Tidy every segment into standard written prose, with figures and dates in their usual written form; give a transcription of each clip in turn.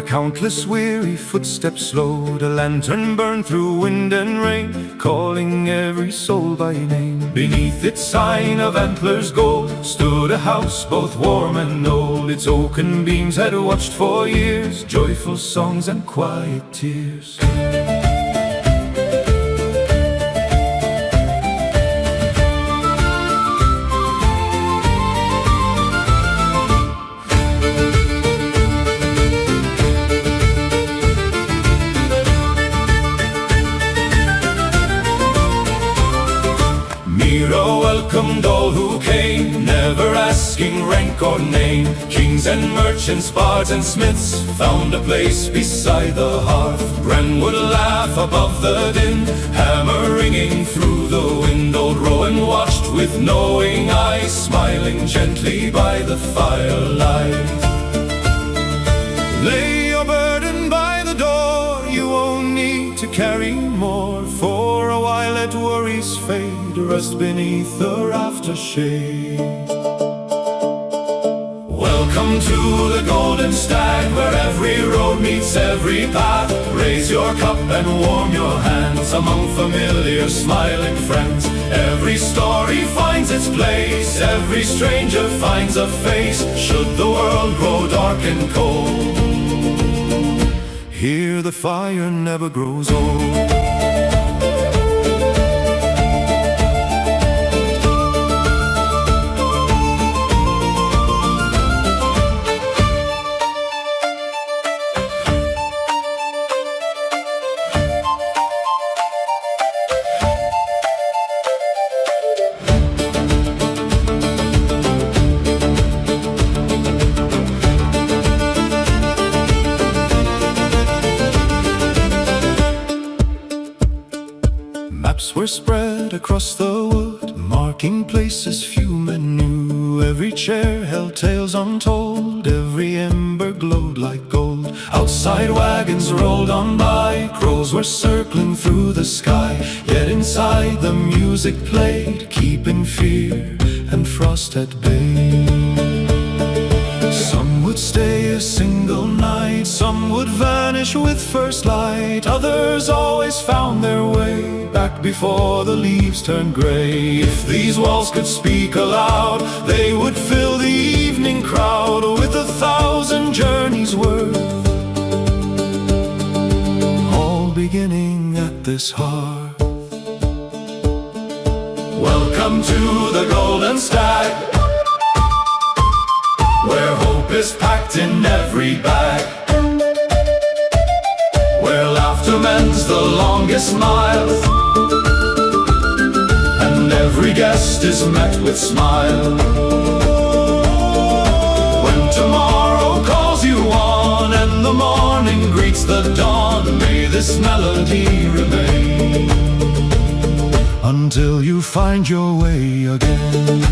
countless weary footsteps slowed, a lantern burned through wind and rain, calling every soul by name. Beneath its sign of antlers gold stood a house both warm and old. Its oaken beams had watched for years joyful songs and quiet tears. Welcomed all who came, never asking rank or name. Kings and merchants, bards and smiths found a place beside the hearth. Bren would laugh above the din, hammer ringing through the wind. Old Rowan watched with knowing eyes, smiling gently by the firelight. Lay your burden by the door, you won't need to carry more. For a while let worries fade, rest beneath the rafter shade. Welcome to the Golden Stag, where every road meets every path. Raise your cup and warm your hands among familiar smiling friends. Every story finds its place, every stranger finds a face. Should the world grow dark and cold, here the fire never grows old. Maps were spread across the wood, marking places few men knew. Every chair held tales untold, every ember glowed like gold. Outside wagons rolled on by, crows were circling through the sky. Yet inside the music played, keeping fear and frost at bay. Some would stay a single night, some would vanish with first light. Others always found their way back before the leaves turned gray. If these walls could speak aloud, they would fill the evening crowd with 1,000 journeys worth, all beginning at this hearth. Welcome to the Golden Stag, where hope is packed in every bag, where laughter mends the longest miles, and every guest is met with smile. When tomorrow calls you on and the morning greets the dawn, may this melody remain until you find your way again.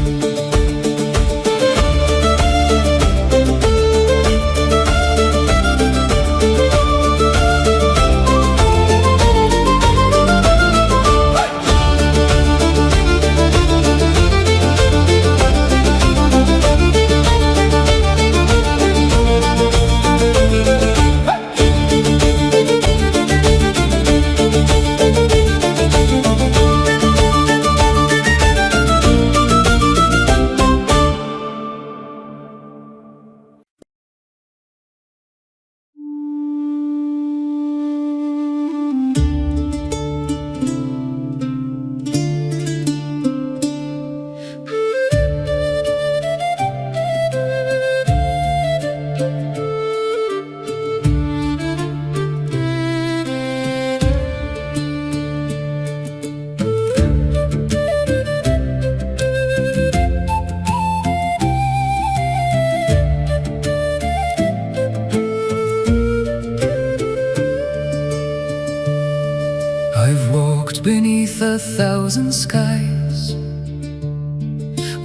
beneath 1,000 skies,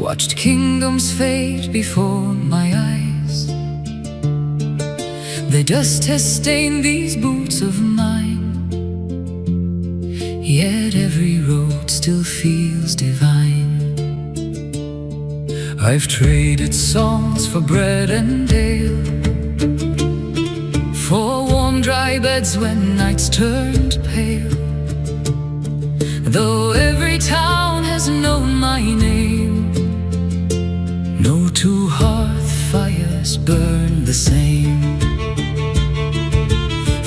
watched kingdoms fade before my eyes. The dust has stained these boots of mine, yet every road still feels divine. I've traded songs for bread and ale, for on dry beds when nights turned pale. Though every town has known my name, no two hearth fires burn the same.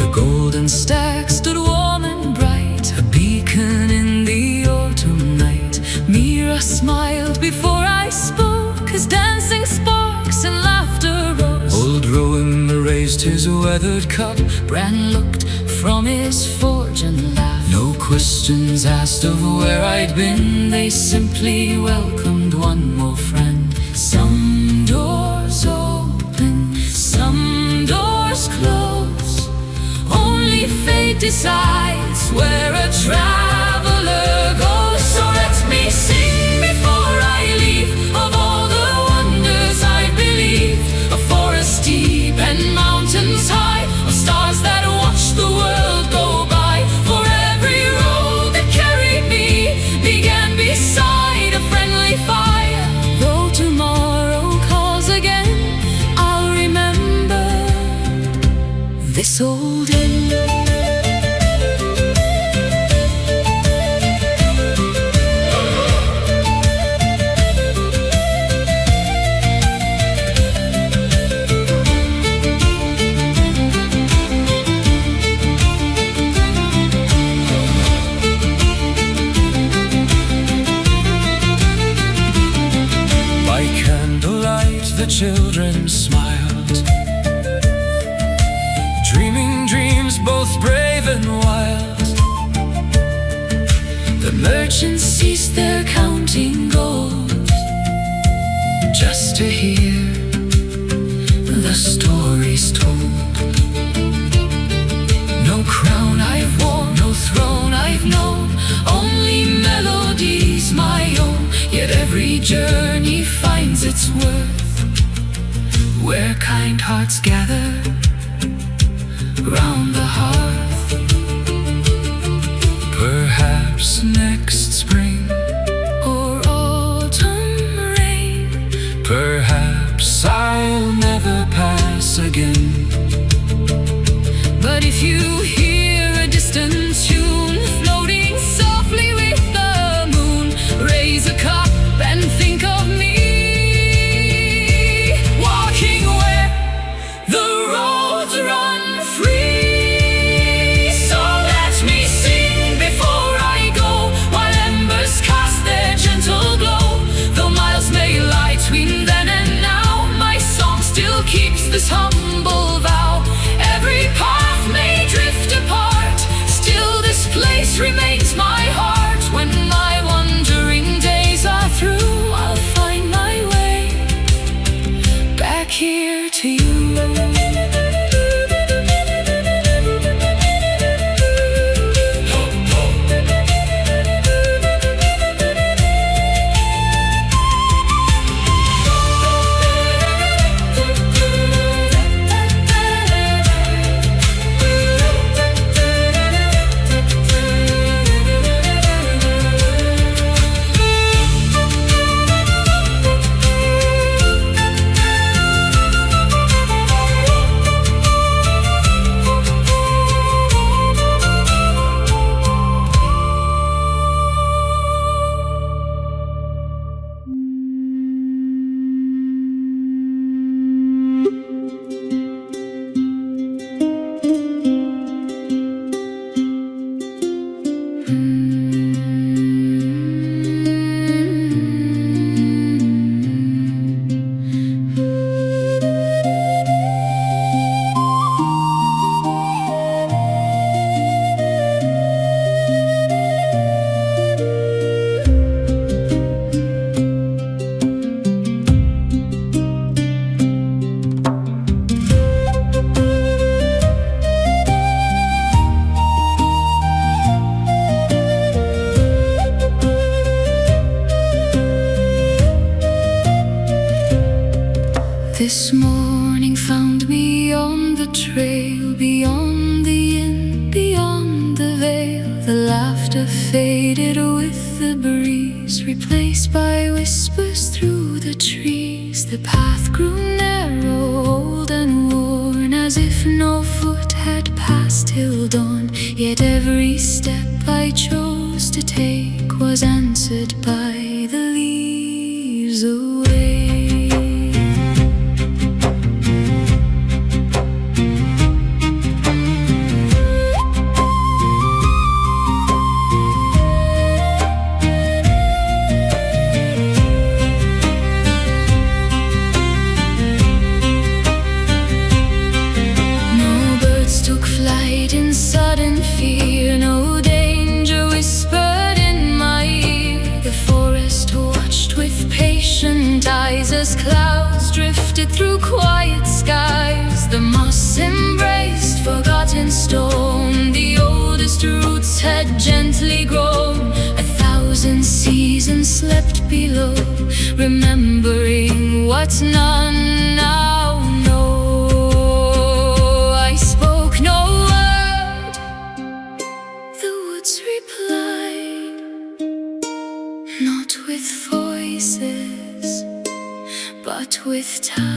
The Golden Stag stood warm and bright, a beacon in the autumn night. Mira smiled before I spoke, as dancing sparks and laughter rose. Old Rowan raised his weathered cup, Bran looked from his forge and laughed. No questions asked of where I'd been, they simply welcomed one more friend. Some doors open, some doors close, only fate decides where a traveler goes. So let me sing before I leave of all the wonders I believed, a forest deep and mountains high, of stars that watch the world go by. For every road that carried me began beside a friendly fire. Though tomorrow calls again, I'll remember this old inn. The children smiled, dreaming dreams both brave and wild. The merchants ceased their counting gold, just to hear the stories told. No crown I've worn, no throne I've known, only melodies my own. Yet every journey finds its worth where kind hearts gather round the hearth. Perhaps next spring or autumn rain, perhaps I'll never pass again. But if you hear a distant tune floating softly with the moon, raise a cup and think of me, this humble vow. Every path may drift apart, still this place remains my heart. When my wandering days are through, I'll find my way back here to you. This morning found me on the trail, beyond the inn, beyond the veil. The laughter faded with the breeze, replaced by whispers through the trees. The path grew narrow, old and worn, as if no foot had passed. till dawn. Yet every step I chose to take was answered by the leaves away. In sudden fear, no danger whispered in my ear. The forest watched with patient eyes as clouds drifted through quiet skies. The moss embraced forgotten stone, the oldest roots had gently grown. 1,000 seasons slept below, remembering what none now know. I spoke no word, the woods replied, not with voices, but with time.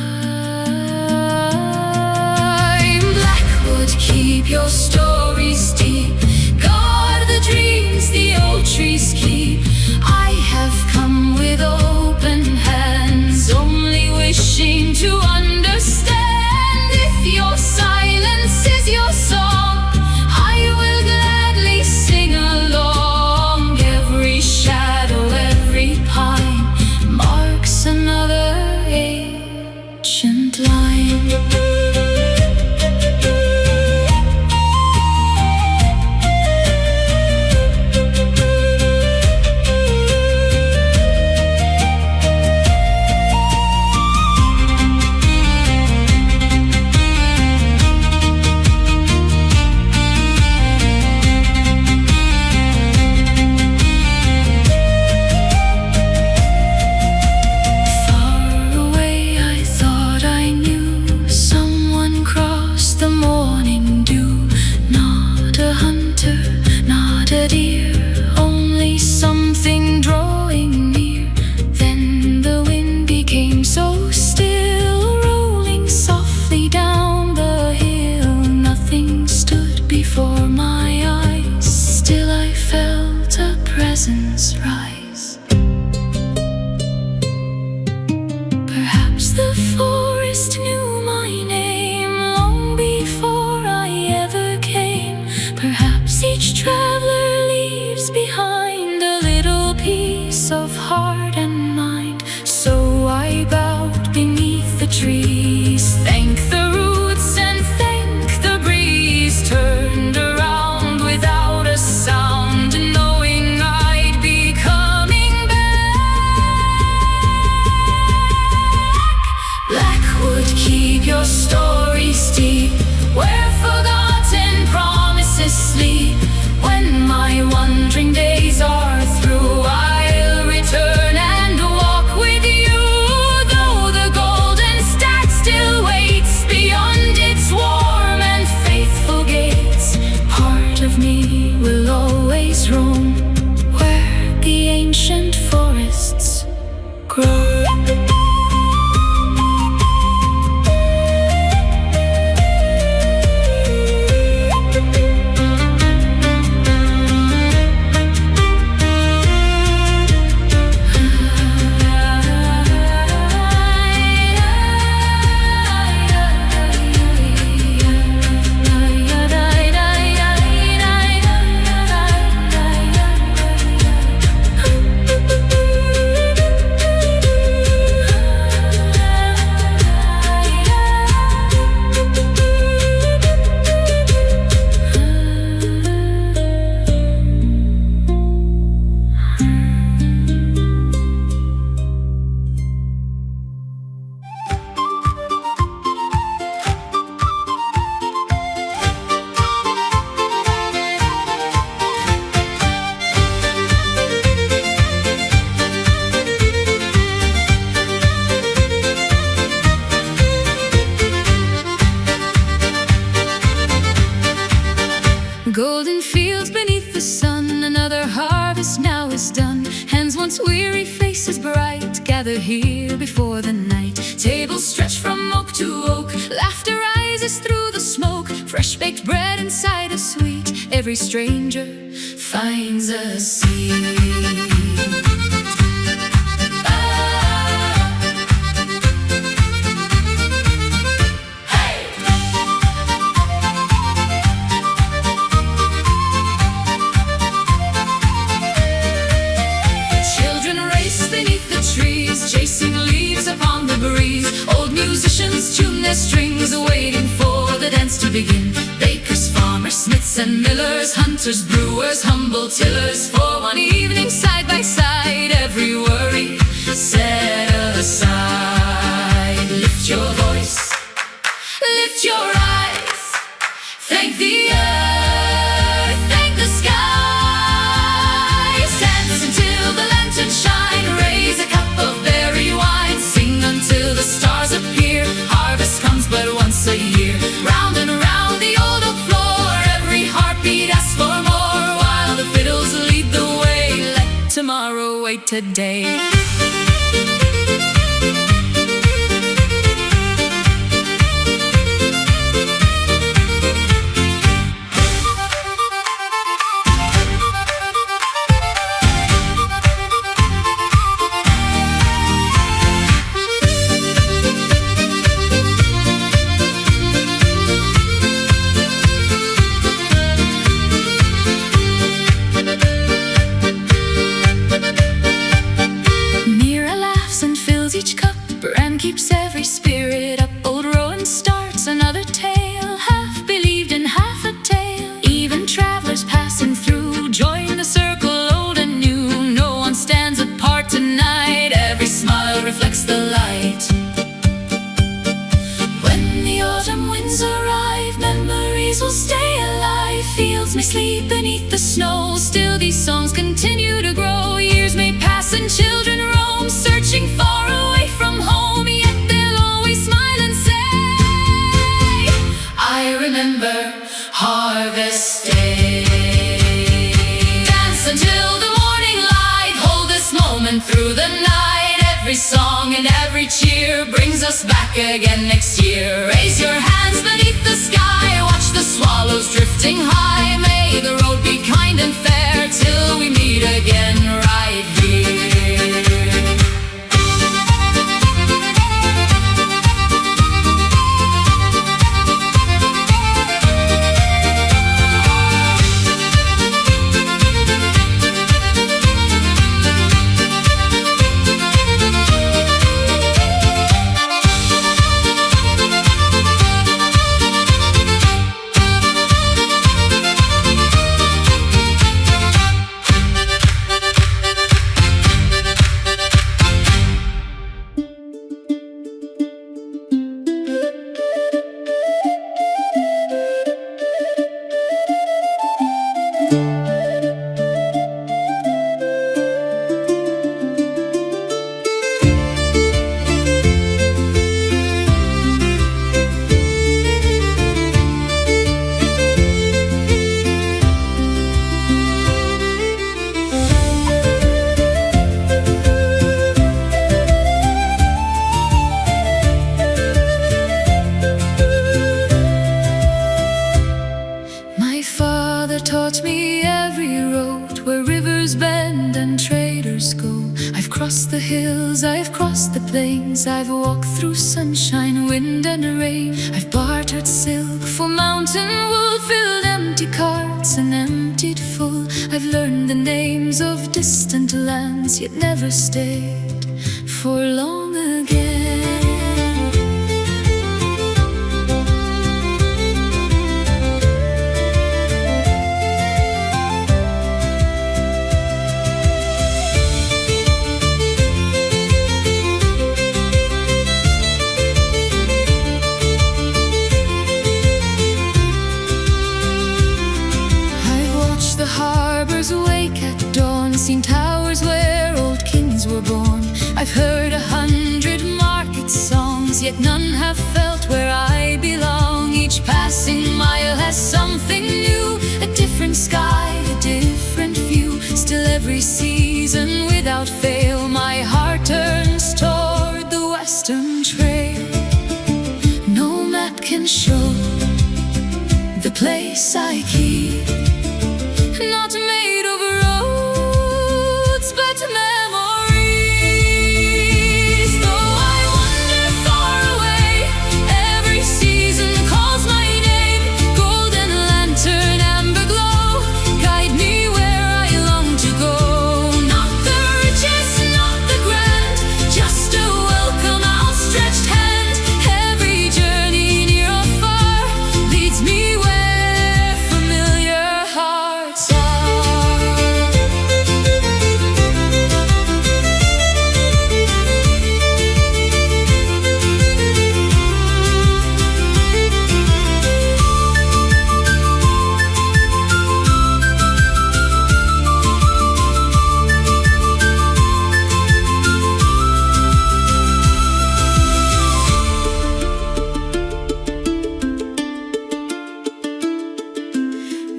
Blackwood, keep your stories deep, guard the dreams the old trees keep. I have come with open hands, only wishing to understand. If your silence is your song, I will gladly sing along. Every shadow, every pine marks another ancient line. Rise. Perhaps the forest knew my name long before I ever came. Perhaps each traveler leaves behind a little piece of heart and mind. So I bowed beneath the trees, thanked the roots and thanked the breeze, turned around without a sound, knowing I'd be coming back. Blackwood, keep your stories deep, where forgotten promises sleep. When my wandering days are through, I'll return and walk with you. Though the golden stag still waits beyond its warm and faithful gates, part of me will always roam where the ancient forests grow. Golden fields beneath the sun, another harvest now is done. Hands once weary, faces bright, gather here before the night. Tables stretch from oak to oak, laughter rises rises through the smoke, fresh-baked bread inside a sweet. Every stranger finds a seat. Chasing leaves upon the breeze, old musicians tune their strings, waiting for the dance to begin. Bakers, farmers, smiths and millers, hunters, brewers, humble tillers, for one evening side by side, every worry set aside. Lift your voice, lift your eyes, thank the earth, thank the skies. Dance until the lanterns shine, raise a cup of berry wine, sing until the stars appear. Harvest comes but once a year. Round and round the old oak floor, every heartbeat asks for more, while the fiddles lead the way. Let tomorrow wait today. And keeps every spirit up. Old Rowan starts another tale, half believed and half a tale. Even travelers passing through join the circle, old and new. No one stands apart tonight, every smile reflects the light. When the autumn winds arrive, memories will stay alive. Fields may sleep beneath the snow, still these songs continue to grow. Years may pass and children roam, searching far away from home, yet they'll always smile and say, I remember Harvest Day. Dance until the morning light, hold this moment through the night. Every song and every cheer brings us back again next year. Raise your hands beneath the sky, watch the swallows drifting high. May the road be kind and fair till we meet again right here. Taught me every road where rivers bend and traders go. I've crossed the hills, I've crossed the plains, I've walked through sunshine, wind and rain. I've bartered silk for mountain wool, filled empty carts and emptied full. I've learned the names of distant lands, yet never stayed for long again. Seen towers where old kings were born. I've heard 100 market songs, yet none have felt where I belong. Each passing mile has something new, a different sky, a different view. Still every season without fail, my heart turns toward the western trail. No map can show place I keep, not made of roads, but memories. Though I wander far away, every season calls my name. Golden lantern, amber glow, guide me where I long to go. Not the richest, not the grand, just a welcome outstretched hand. Every journey near or far leads me where familiar hearts are.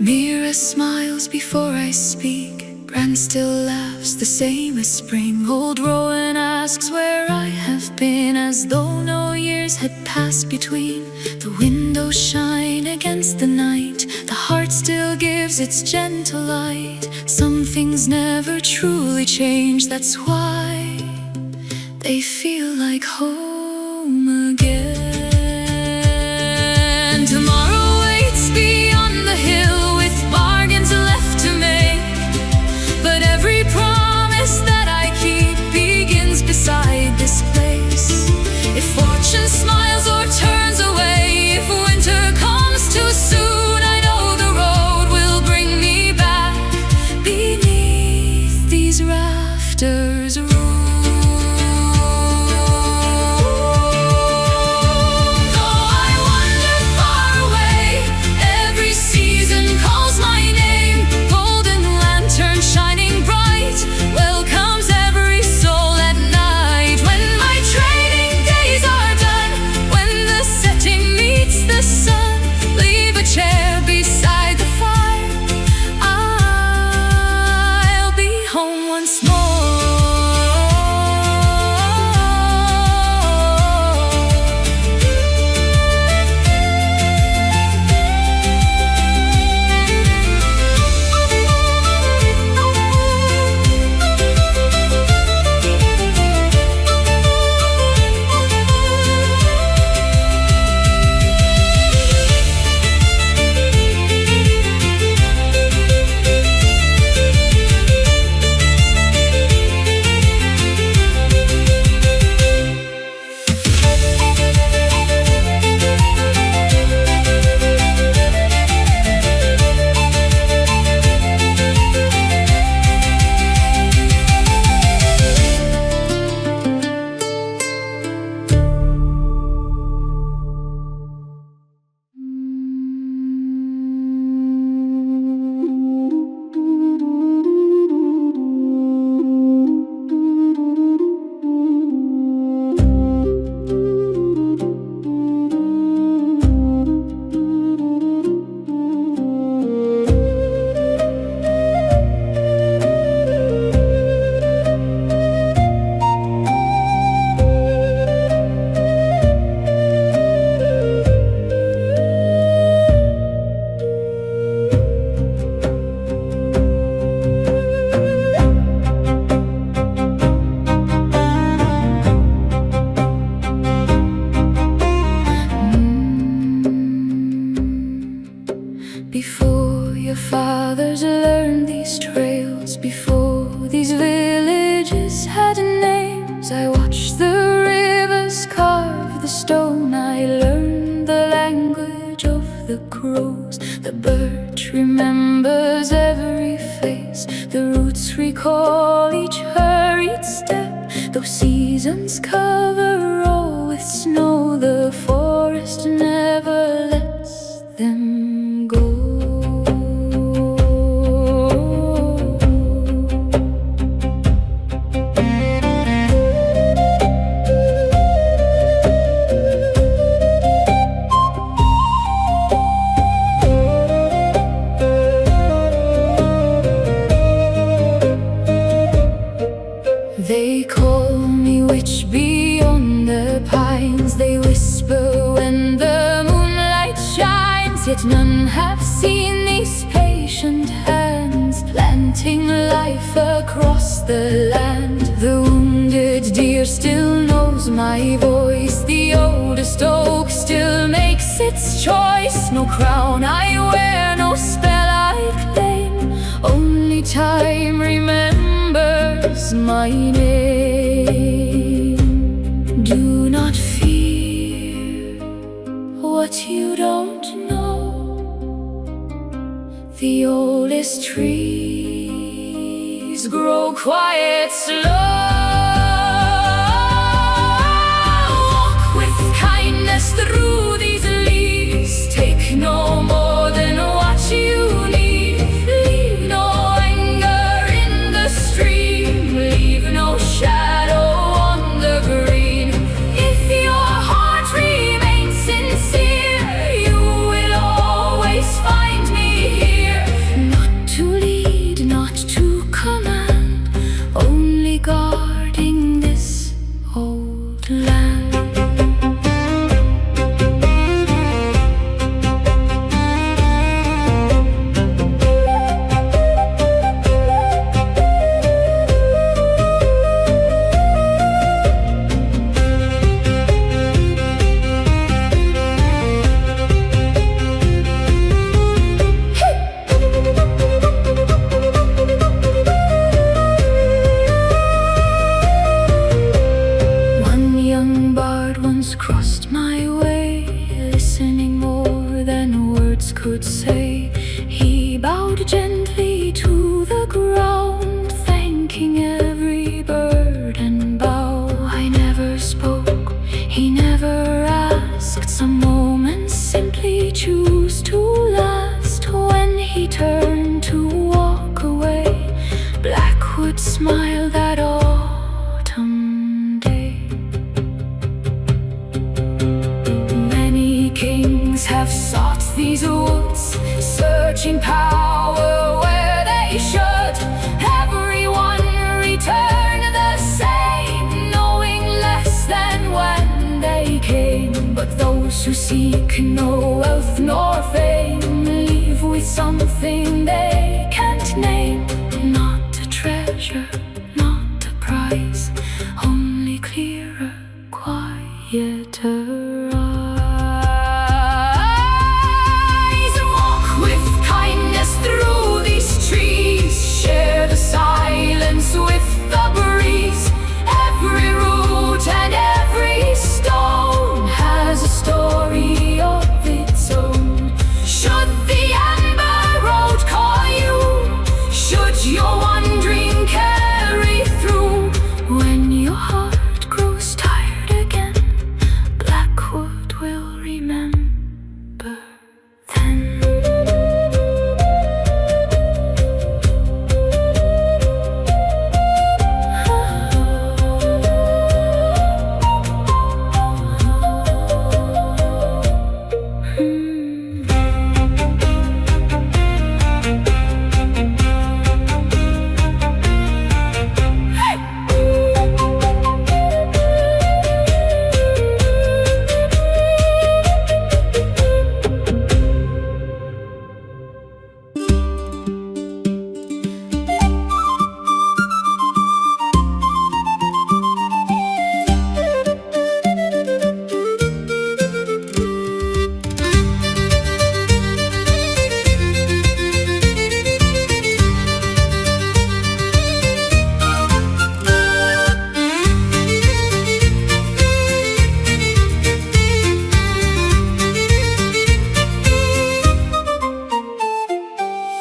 Mira smiles before I speak. Bran still laughs the same as spring. Old Rowan asks where I have been, as though no years had passed between. The windows shine against the night, the heart still gives its gentle light. Some things never truly change, that's why they feel like home again. Tomorrow waits beyond the hill, with bargains left to make, but every promise that I keep begins beside this place. If fortune smiles or turns away, if winter comes too soon, I know the road will bring me back beneath these rafters. Before your fathers learned these trails, before these villages had names, I watched the rivers carve the stone. I learned the language of the crows. The birch remembers every face, the roots recall each hurried step. Those seasons cover all with snow, the forest never lets them go. They call me witch beyond the pines. They whisper when the moonlight shines, yet none have seen across the land. The wounded deer still knows my voice. The oldest oak still makes its choice. No crown I wear, no spell I claim, only time remembers my name. Do not fear what you don't know. The oldest trees grow quiet, slow. Walk with kindness through these leaves. Take no more than what you need. Leave no anger in the stream. Leave no shadow on the green. If your heart remains sincere, you will always find me here. Not to lead, not to command, only guarding this old land. Crossed my way, listening more than words could say. He bowed gently to the ground, thanking every bird and bough. I never spoke, he never asked. Some moments simply choose to last. When he turned to walk away, Blackwood smiled that autumn day. Kings have sought these woods, searching power where they should. Everyone returned the same, knowing less than when they came. But those who seek no wealth nor fame leave with something they can't name. Not a treasure, not a prize, only clearer, quieter silence with the breeze. Every root and every stone has a story of its own. Should the amber road call you, should your wandering carry through, when your heart grows tired again, Blackwood will remember then.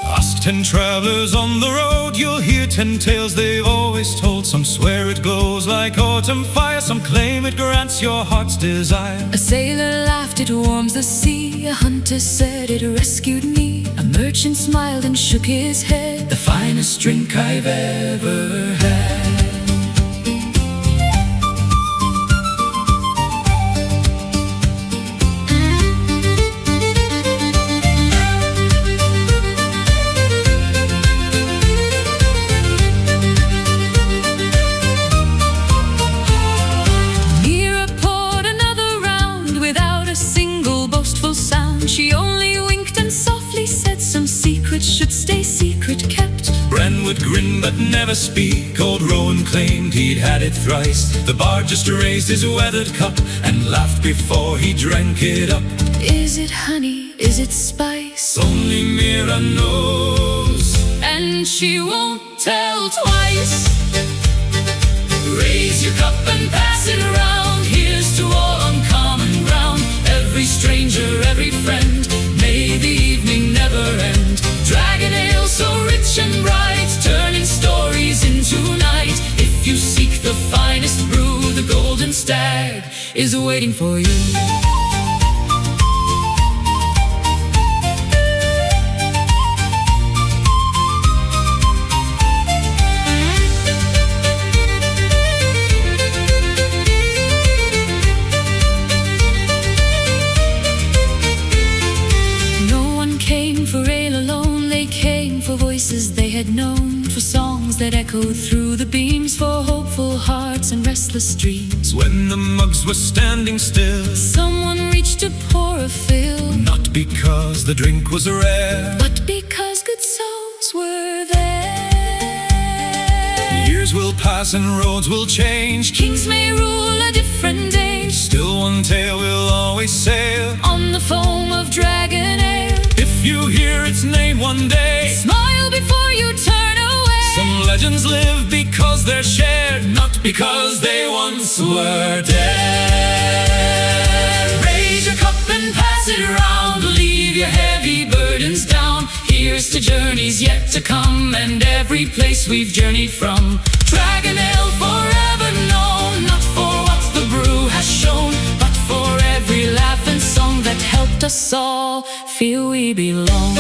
Ask 10 travelers on the road, you'll hear 10 tales they've always told. Some swear it glows like autumn fire, some claim it grants your heart's desire. A sailor laughed, it warms the sea. A hunter said it rescued me. A merchant smiled and shook his head. The finest drink I've ever had. She only winked and softly said some secrets should stay secret kept. Brentwood that grin but never speak. Old Rowan claimed he'd had it thrice. The bard just raised his weathered cup and laughed before he drank it up. Is it honey? Is it spice? Only Mira knows, and she won't tell twice. Raise your cup and pass it around. Here's to all on common ground. Every stranger, every friend, may the evening never end. Dragon ale so rich and bright, turning stories into night. If you seek the finest brew, the Golden Stag is waiting for you. For voices they had known, for songs that echoed through the beams, for hopeful hearts and restless dreams. When the mugs were standing still, someone reached to pour a fill. Not because the drink was rare, but because good souls were there. Years will pass and roads will change, kings may rule a different age. Still one tale will always sail on the foam of dragon ale. If you hear its name one day, smile before you turn away. Some legends live because they're shared, not because they once were dead. Raise your cup and pass it around. Leave your heavy burdens down. Here's to journeys yet to come, and every place we've journeyed from. Dragon ale forever known, not for what the brew has shown, but for every laugh and song that helped us all feel we belong.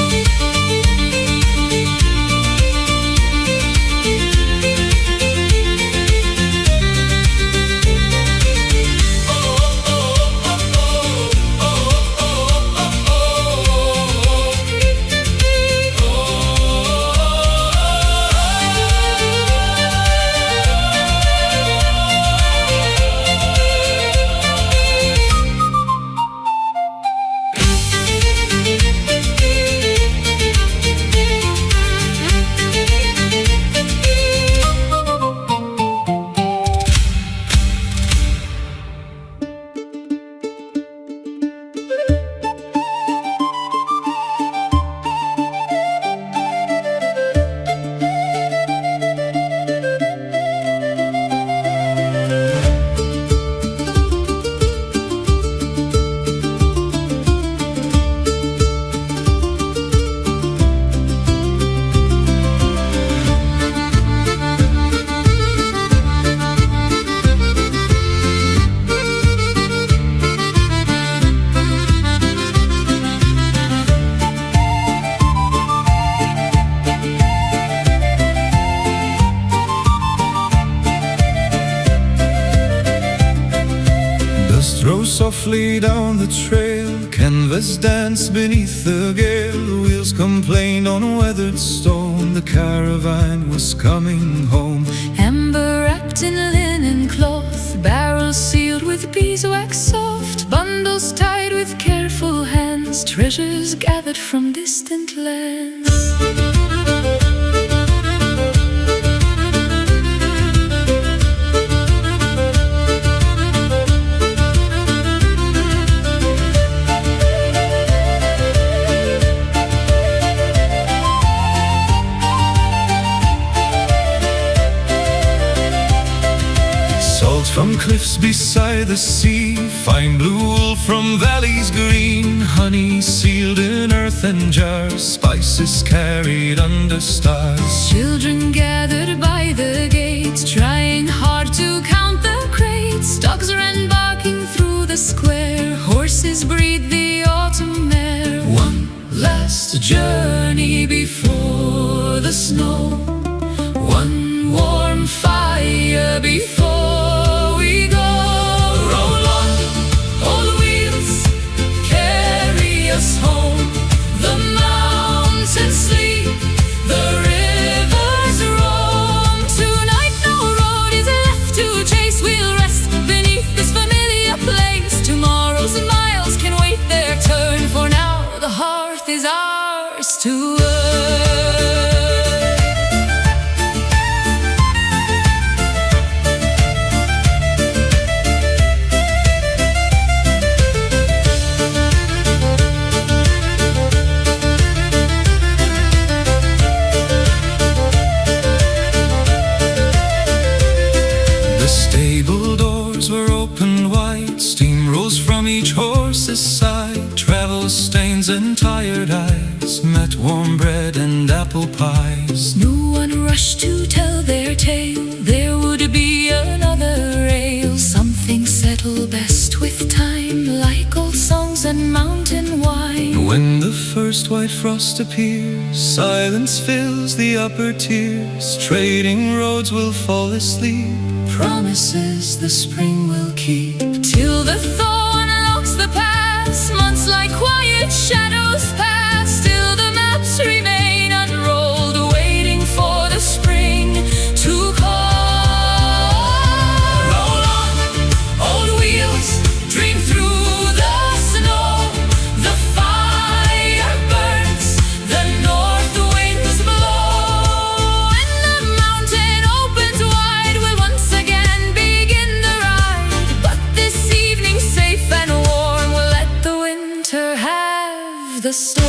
Row softly down the trail, canvas dance beneath the gale. Wheels complained on weathered stone, the caravan was coming home. Amber wrapped in linen cloth, barrels sealed with beeswax soft, bundles tied with careful hands, treasures gathered from distant lands. From cliffs beside the sea, fine blue wool from valleys green, honey sealed in earthen jars, spices carried under stars. Children gathered by the gates, trying hard to count the crates. Dogs ran barking through the square, horses breathed the autumn air. One last journey before the snow, one warm fire before we go. Roll on, old wheels, carry us home. The mountains sleep, the rivers roam. Tonight no road is left to chase. We'll rest beneath this familiar place. Tomorrow's miles can wait their turn, for now the hearth is ours to earn. met warm bread and apple pies. No one rushed to tell their tale. There would be another ale. Something settled best with time, like old songs and mountain wine. When the first white frost appears, silence fills the upper tiers. Trading roads will fall asleep, promises the spring will keep. Till the thaw unlocks the past, months like quiet shadows pass. Still the maps remain unrolled, waiting for the spring to call. Roll on, old wheels, dream through the snow. The fire burns, the north winds blow, and the mountain opens wide. We'll once again begin the ride. But this evening, safe and warm, we'll let the winter have the storm.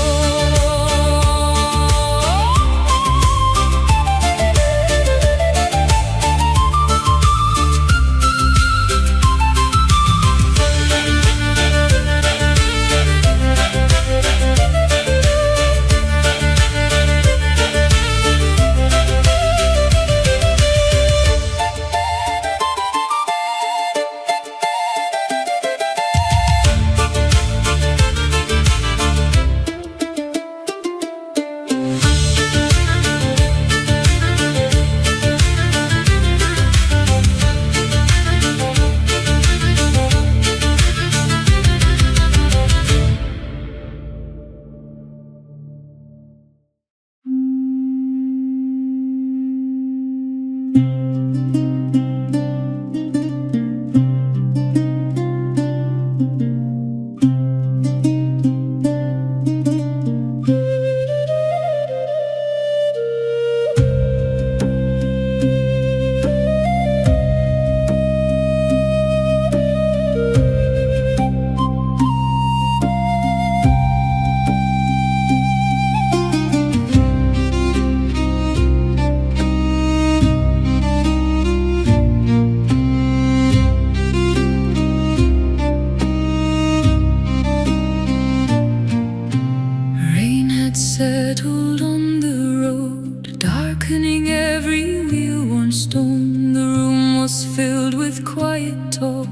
Settled on the road, darkening every wheel-worn stone. The room was filled with quiet talk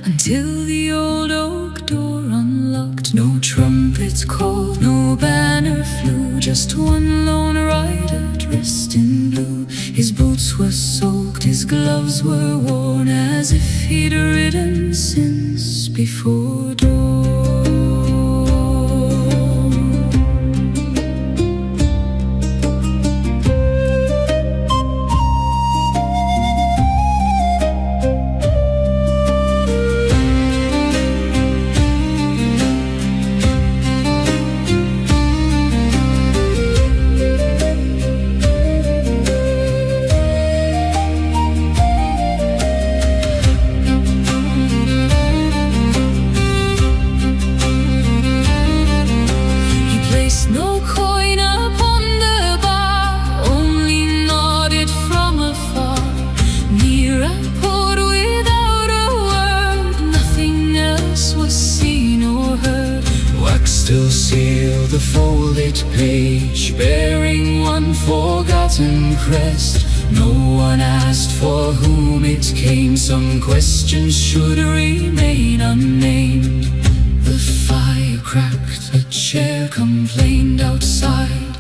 until the old oak door unlocked. No trumpets called, no banner flew, just one lone rider dressed in blue. His boots were soaked, his gloves were worn, as if he'd ridden since before dawn. No coin upon the bar, only nodded from afar. Near a port without a word, nothing else was seen or heard. Wax still sealed the folded page, bearing one forgotten crest. No one asked for whom it came, some questions should remain unnamed. The fire cracked, a chair complained outside,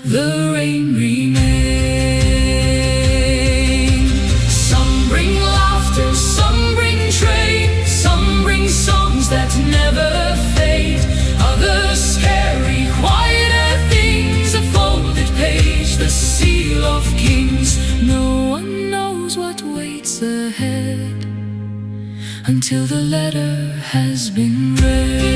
the rain remained. Some bring laughter, some bring trade, some bring songs that never fade. Others carry quieter things, a folded page, the seal of kings. No one knows what waits ahead until the letter has been read.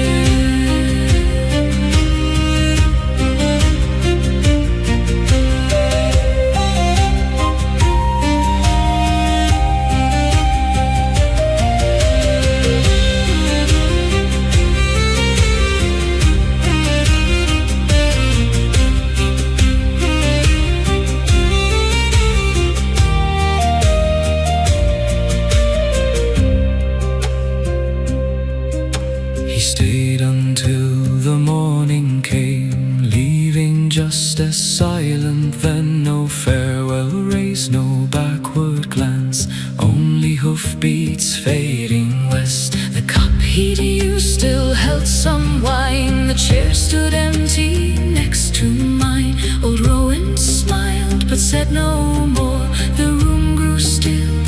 just as silent then. No farewell raise, no backward glance, only hoofbeats fading west. The cup he'd used still held some wine. The chair stood empty next to mine. Old Rowan smiled but said no more. The room grew still,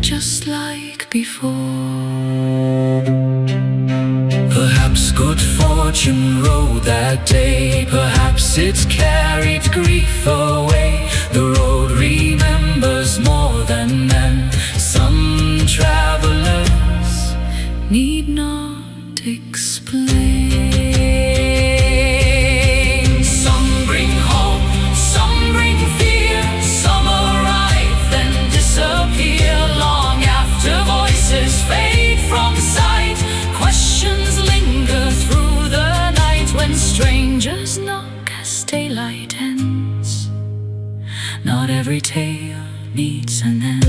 just like before. Perhaps good fortune rode that day, perhaps it carried grief away. The road remembers more than men. Some travelers need not explain. Some bring hope, some bring fear, some arrive then disappear. Long after voices fade from sight, questions linger through the night. When strangers knock as daylight ends, not every tale needs an end.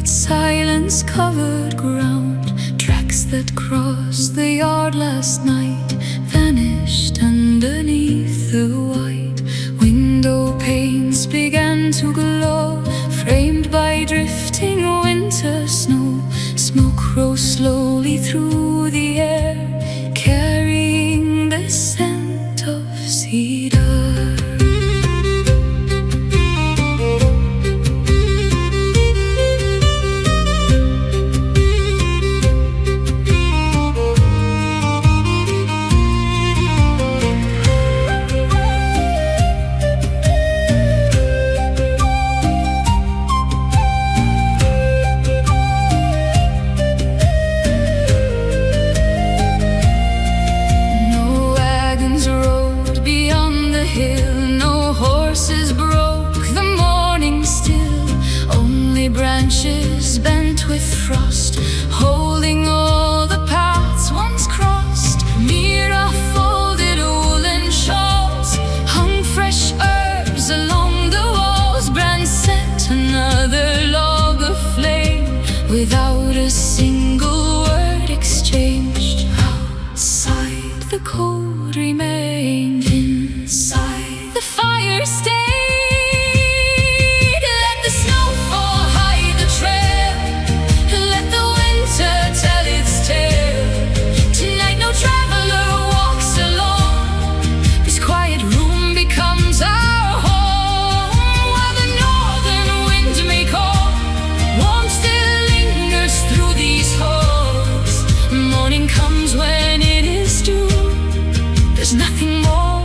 Silence covered ground. Tracks that crossed the yard last night vanished underneath the white. Window panes began to glow, framed by drifting winter snow. Smoke rose slowly through the air, carrying the scent of cedar. Branches bent with frost, holding all the paths once crossed. Mira folded woolen shawls, hung fresh herbs along the walls. Bran set another log aflame, without a single word exchanged. Outside the cold remained, inside the fire stayed. Comes when it is due. There's nothing more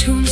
tunes